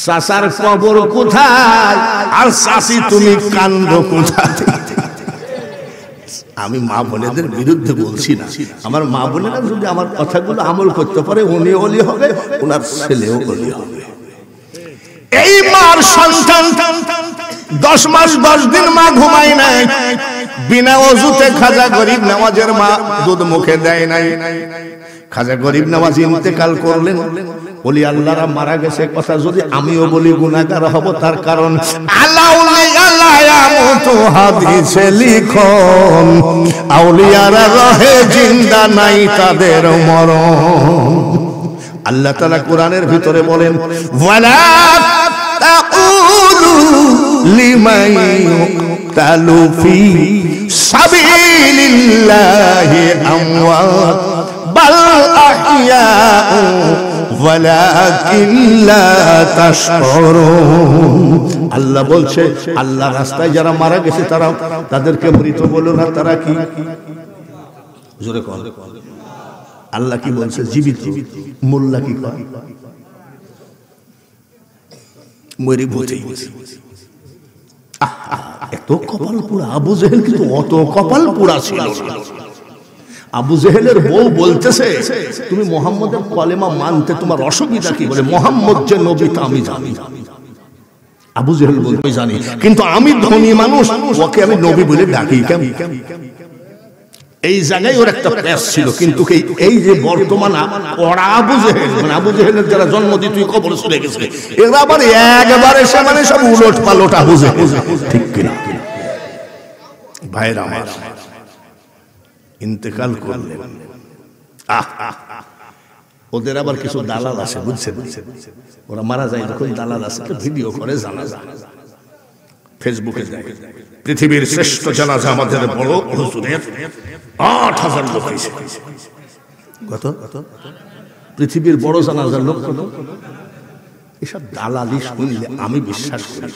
চাচার কবর কোথায়? আর চাচি তুমি কান্দো কোথায়? আমি মা বোনেদের বিরুদ্ধে বলছি না। আমার মা বোনেরা যদি আমার কথাগুলো আমল করতে পারে, উনি ওলি হবে, ওনার ছেলেও ওলি হবে। এই মার সন্তান 10 মাস 10 দিন মা ঘুমায় নাই, বিনা ওযুতে খাজা গরিব নওয়াজের মা দুধ মুখে দেয় নাই। খাজা গরিব নওয়াজ ইন্তেকাল করলেন। ওলি আল্লাহরা মারা গেছে কথা যদি আমিও বলি গুনাহগার হব, তার কারণ হাদিসে লিখন আউলিয়ারা রহে জিন্দা নাই তাদের মরণ। আল্লাহ তাআলা কোরআনের ভিতরে বলেন, ওয়ালা তাকুলু লিমান ইউকতালু ফি সাবিলিল্লাহি আমওয়াত বাল আহইয়াউ ওয়ালাকিন লা তাশউরুন। আল্লাহ বলছে, আল্লাহ রাস্তায় যারা মারা গেছে তারা, তাদেরকে মৃত বলো না, তারা কি? জোরে কর। আল্লাহ কি বলছে? জীবিত। মোল্লা কি কয়? মরি ভূতি। এত কপাল পোড়া আবু জেহেল কিন্তু অত কপাল পোড়া ছিল না। আবু জেহেলের বউ বলতেছে তুমি মুহাম্মদের কলেমা মানতে তোমার অসুবিধা কি? বলে মুহাম্মদ যে নবী তা আমি জানি। আবু জেহেল বলতে জানি, কিন্তু আমি ধনী মানুষ, ওকে আমি নবী বলে ডাকি কেমন? এই জায়গায় ওর একটা প্যাস ছিল। কিন্তু এই যে বর্তমান ওরা আবু জেহেল, মানে আবু জেহেলের যারা জন্ম দিয়ে তুই কবর চলে গেছে, এরা আবার একবারে সে মানে সব উলট পালট আবু জেহেল, ঠিক কিনা? ভাইরা আমার ইন্তেকাল করলেন, ওদের আবার কিছু দালাল আছে, বুঝছেন? ওরা মারা যায় যখন দালাল আছে ভিডিও করে জানাজা, ফেসবুকে যায়, পৃথিবীর শ্রেষ্ঠ জানাজা আমাদের বড় হুজুরের ৮,০০০ লোক হয়েছে। কত? পৃথিবীর বড় জানাজার লোক কত? এসব দালালি শুনলে আমি বিশ্বাস করি।